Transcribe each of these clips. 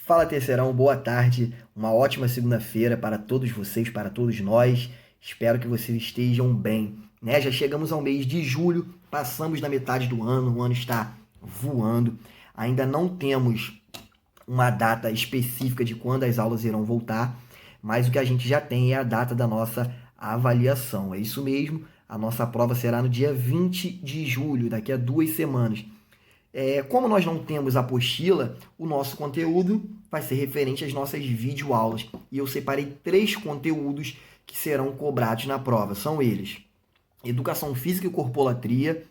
Fala, terceirão, boa tarde, uma ótima segunda-feira para todos vocês, para todos nós. Espero que vocês estejam bem, né? Já chegamos ao mês de julho, passamos da metade do ano, o ano está voando. Ainda não temos uma data específica de quando as aulas irão voltar, mas o que a gente já tem é a data da nossa avaliação. É isso mesmo, a nossa prova será no dia 20 de julho, daqui a 2 semanas. Como nós não temos apostila, o nosso conteúdo vai ser referente às nossas videoaulas. E eu separei 3 conteúdos que serão cobrados na prova. São eles: Educação Física e Corpolatria,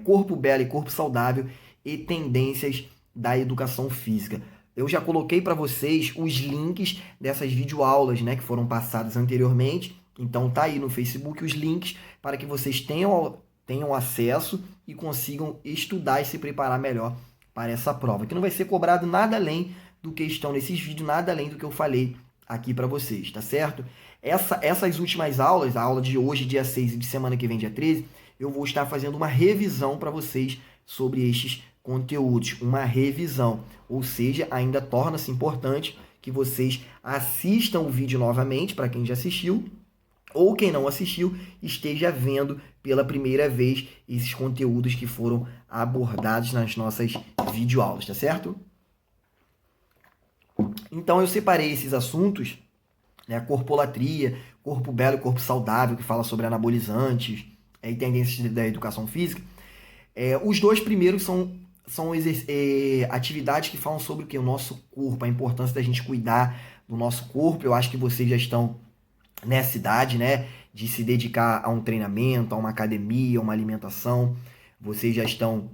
Corpo Belo e Corpo Saudável e Tendências da Educação Física. Eu já coloquei para vocês os links dessas videoaulas, né, que foram passadas anteriormente. Então tá aí no Facebook os links para que vocês tenham acesso e consigam estudar e se preparar melhor para essa prova, que não vai ser cobrado nada além do que estão nesses vídeos, nada além do que eu falei aqui para vocês, tá certo? Essas últimas aulas, a aula de hoje, dia 6 e de semana que vem, dia 13, eu vou estar fazendo uma revisão para vocês sobre estes conteúdos, uma revisão, ou seja, ainda torna-se importante que vocês assistam o vídeo novamente, para quem já assistiu, ou quem não assistiu, esteja vendo pela primeira vez esses conteúdos que foram abordados nas nossas videoaulas, tá certo? Então eu separei esses assuntos, né, corpolatria, corpo belo e corpo saudável, que fala sobre anabolizantes e tendências da educação física. Os dois primeiros são atividades que falam sobre o que? O nosso corpo, a importância da gente cuidar do nosso corpo. Eu acho que vocês já estão nessa idade, né, de se dedicar a um treinamento, a uma academia, a uma alimentação. Vocês já estão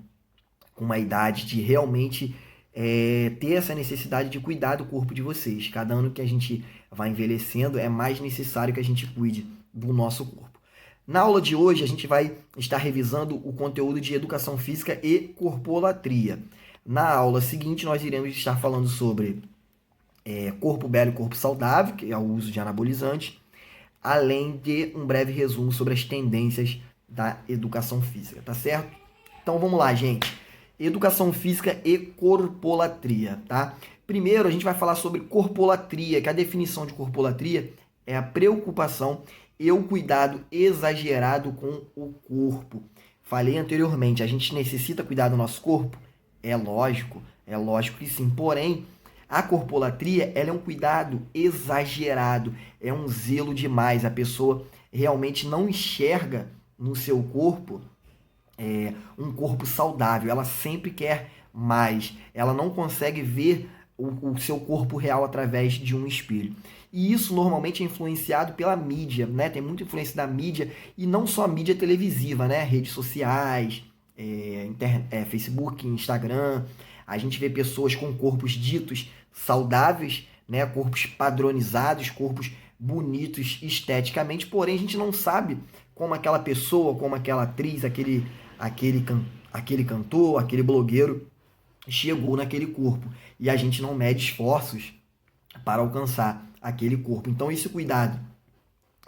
com uma idade de realmente ter essa necessidade de cuidar do corpo de vocês. Cada ano que a gente vai envelhecendo, é mais necessário que a gente cuide do nosso corpo. Na aula de hoje, a gente vai estar revisando o conteúdo de Educação Física e Corpolatria. Na aula seguinte, nós iremos estar falando sobre corpo belo e corpo saudável, que é o uso de anabolizantes, além de um breve resumo sobre as tendências da educação física, tá certo? Então vamos lá, gente. Educação física e corpolatria, tá? Primeiro a gente vai falar sobre corpolatria, que a definição de corpolatria é a preocupação e o cuidado exagerado com o corpo. Falei anteriormente, a gente necessita cuidar do nosso corpo? É lógico que sim. Porém, a corpolatria, ela é um cuidado exagerado, é um zelo demais. A pessoa realmente não enxerga no seu corpo um corpo saudável. Ela sempre quer mais. Ela não consegue ver o seu corpo real através de um espelho. E isso normalmente é influenciado pela mídia, né? Tem muita influência da mídia, e não só a mídia televisiva, né? Redes sociais, Facebook, Instagram. A gente vê pessoas com corpos ditos saudáveis, né? Corpos padronizados, corpos bonitos esteticamente, porém a gente não sabe como aquela pessoa, como aquela atriz, aquele cantor, aquele blogueiro chegou naquele corpo. E a gente não mede esforços para alcançar aquele corpo. Então esse cuidado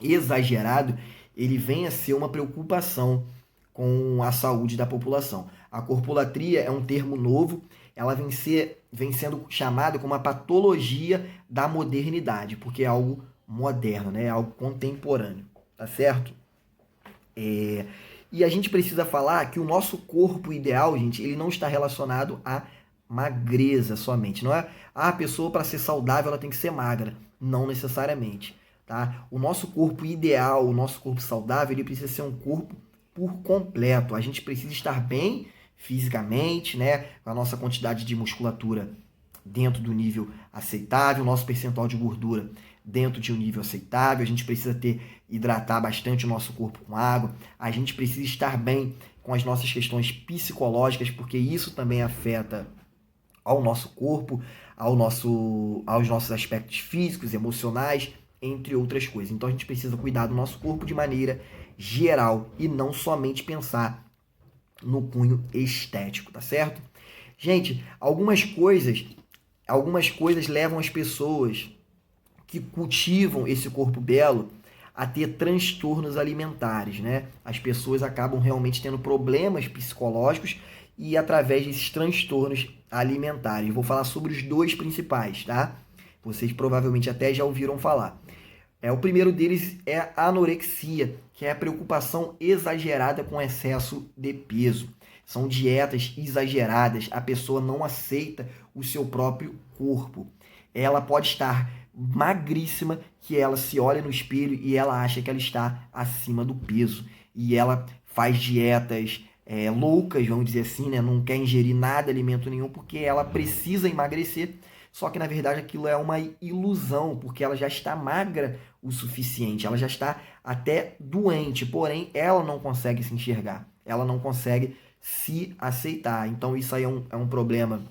exagerado, ele vem a ser uma preocupação com a saúde da população. A corpolatria é um termo novo, ela vem sendo chamada como uma patologia da modernidade, porque é algo moderno, né? É algo contemporâneo, tá certo? E a gente precisa falar que o nosso corpo ideal, gente, ele não está relacionado à magreza somente. Não é a pessoa, para ser saudável, ela tem que ser magra. Não necessariamente, tá? O nosso corpo ideal, o nosso corpo saudável, ele precisa ser um corpo por completo. A gente precisa estar bem fisicamente, né? Com a nossa quantidade de musculatura dentro do nível aceitável, nosso percentual de gordura dentro de um nível aceitável. A gente precisa hidratar bastante o nosso corpo com água. A gente precisa estar bem com as nossas questões psicológicas, porque isso também afeta ao nosso corpo, aos nossos aspectos físicos, emocionais, entre outras coisas. Então a gente precisa cuidar do nosso corpo de maneira geral e não somente pensar no cunho estético, tá certo? Gente, algumas coisas levam as pessoas que cultivam esse corpo belo a ter transtornos alimentares, né? As pessoas acabam realmente tendo problemas psicológicos e através desses transtornos alimentares. Vou falar sobre os dois principais, tá? Vocês provavelmente até já ouviram falar. O primeiro deles é a anorexia, que é a preocupação exagerada com excesso de peso. São dietas exageradas, a pessoa não aceita o seu próprio corpo. Ela pode estar magríssima, que ela se olha no espelho e ela acha que ela está acima do peso. E ela faz dietas loucas, vamos dizer assim, né? Não quer ingerir nada, alimento nenhum, porque ela precisa emagrecer. Só que na verdade aquilo é uma ilusão, porque ela já está magra o suficiente, ela já está até doente, porém ela não consegue se enxergar, ela não consegue se aceitar. Então isso aí é um problema,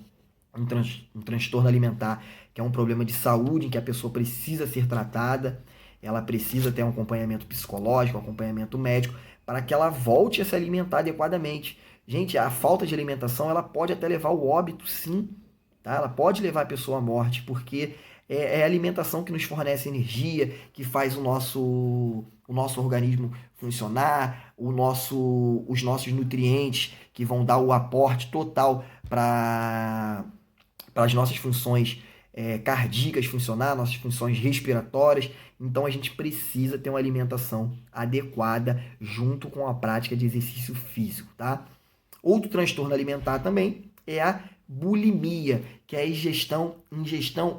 um transtorno alimentar, que é um problema de saúde, em que a pessoa precisa ser tratada, ela precisa ter um acompanhamento psicológico, um acompanhamento médico, para que ela volte a se alimentar adequadamente. Gente, a falta de alimentação ela pode até levar ao óbito, sim. Tá? Ela pode levar a pessoa à morte, porque é a alimentação que nos fornece energia, que faz o nosso organismo funcionar, os nossos nutrientes, que vão dar o aporte total para as nossas funções cardíacas funcionar, nossas funções respiratórias. Então a gente precisa ter uma alimentação adequada junto com a prática de exercício físico, tá? Outro transtorno alimentar também é a bulimia, que é a ingestão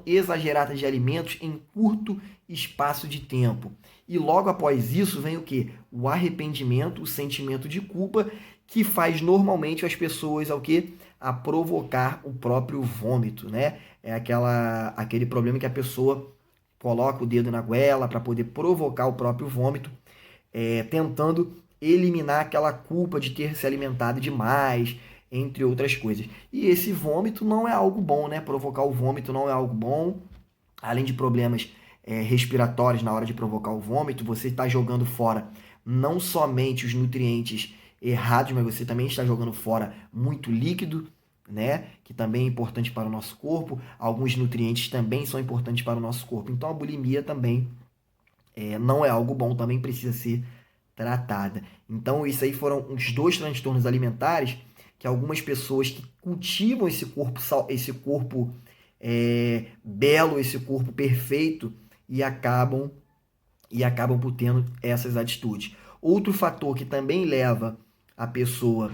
exagerada de alimentos em curto espaço de tempo. E logo após isso vem o quê? O arrependimento, o sentimento de culpa, que faz normalmente as pessoas ao quê? A provocar o próprio vômito, né? É aquele problema que a pessoa coloca o dedo na goela para poder provocar o próprio vômito, tentando eliminar aquela culpa de ter se alimentado demais, entre outras coisas. E esse vômito não é algo bom, né? Provocar o vômito não é algo bom. Além de problemas respiratórios na hora de provocar o vômito, você está jogando fora não somente os nutrientes errados, mas você também está jogando fora muito líquido, né? Que também é importante para o nosso corpo. Alguns nutrientes também são importantes para o nosso corpo. Então a bulimia também não é algo bom, também precisa ser tratada. Então isso aí foram os dois transtornos alimentares que algumas pessoas que cultivam esse corpo belo, esse corpo perfeito e acabam por tendo essas atitudes. Outro fator que também leva a pessoa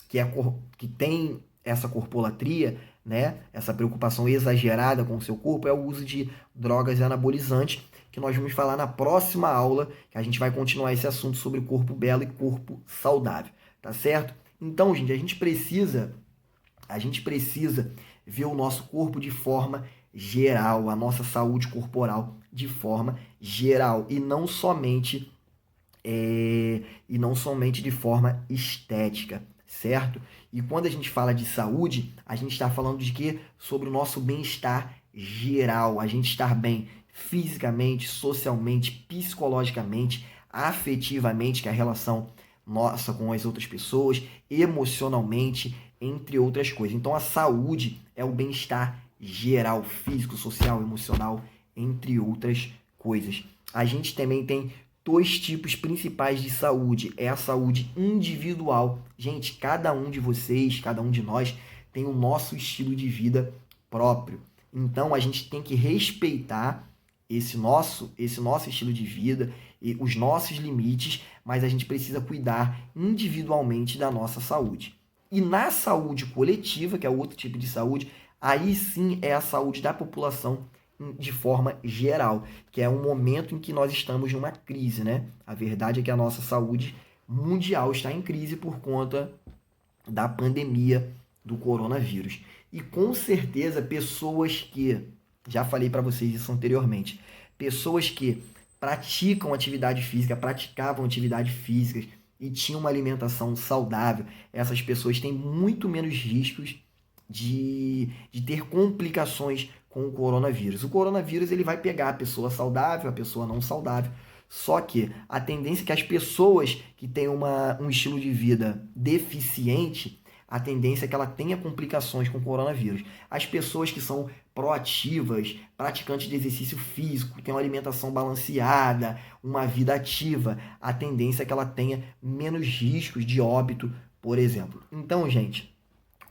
que tem essa corpolatria, né, essa preocupação exagerada com o seu corpo, é o uso de drogas anabolizantes, que nós vamos falar na próxima aula, que a gente vai continuar esse assunto sobre corpo belo e corpo saudável, tá certo? Então, gente, a gente precisa ver o nosso corpo de forma geral, a nossa saúde corporal de forma geral, e não somente de forma estética, certo? E quando a gente fala de saúde, a gente está falando de quê? Sobre o nosso bem-estar geral, a gente estar bem fisicamente, socialmente, psicologicamente, afetivamente, que é a relação nossa com as outras pessoas, emocionalmente, entre outras coisas. Então a saúde é o bem-estar geral, físico, social, emocional, entre outras coisas. A gente também tem dois tipos principais de saúde. É a saúde individual. Gente, cada um de vocês, cada um de nós tem o nosso estilo de vida próprio. Então a gente tem que respeitar esse nosso estilo de vida e os nossos limites, mas a gente precisa cuidar individualmente da nossa saúde. E na saúde coletiva, que é outro tipo de saúde, aí sim é a saúde da população de forma geral, que é um momento em que nós estamos numa crise, né? A verdade é que a nossa saúde mundial está em crise por conta da pandemia do coronavírus. E com certeza pessoas que, já falei para vocês isso anteriormente, pessoas que praticavam atividade física e tinham uma alimentação saudável, essas pessoas têm muito menos riscos de ter complicações com o coronavírus. O coronavírus ele vai pegar a pessoa saudável, a pessoa não saudável. Só que a tendência é que as pessoas que têm um estilo de vida deficiente, a tendência é que ela tenha complicações com o coronavírus. As pessoas que são proativas, praticantes de exercício físico, têm uma alimentação balanceada, uma vida ativa, a tendência é que ela tenha menos riscos de óbito por exemplo. Então, gente,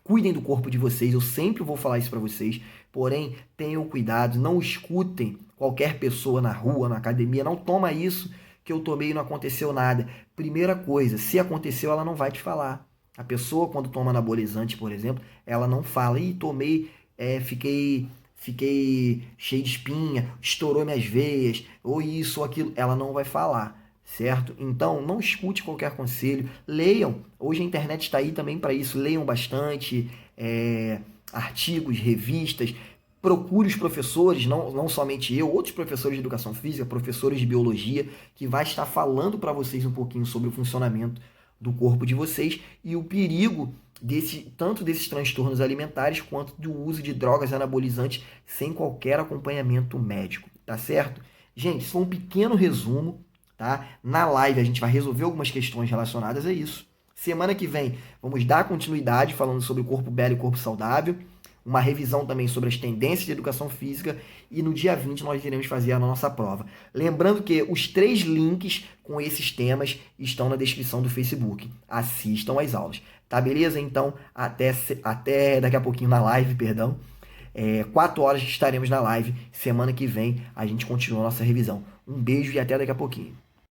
cuidem do corpo de vocês, eu sempre vou falar isso para vocês, porém, tenham cuidado, não escutem qualquer pessoa na rua, na academia, não toma isso que eu tomei e não aconteceu nada. Primeira coisa, se aconteceu, ela não vai te falar. A pessoa, quando toma anabolizante, por exemplo, ela não fala, ih, tomei, fiquei cheio de espinha, estourou minhas veias, ou isso ou aquilo. Ela não vai falar, certo? Então, não escute qualquer conselho. Leiam. Hoje a internet está aí também para isso. Leiam bastante artigos, revistas. Procure os professores, não somente eu, outros professores de educação física, professores de biologia, que vai estar falando para vocês um pouquinho sobre o funcionamento do corpo de vocês e o perigo tanto desses transtornos alimentares quanto do uso de drogas anabolizantes sem qualquer acompanhamento médico, tá certo? Gente, isso foi um pequeno resumo, tá? Na live a gente vai resolver algumas questões relacionadas a isso. Semana que vem vamos dar continuidade falando sobre o corpo belo e corpo saudável, uma revisão também sobre as tendências de educação física e no dia 20 nós iremos fazer a nossa prova. Lembrando que os 3 links com esses temas estão na descrição do Facebook. Assistam às aulas. Tá, beleza? Então, até daqui a pouquinho na live, perdão. 4 horas estaremos na live. Semana que vem a gente continua a nossa revisão. Um beijo e até daqui a pouquinho.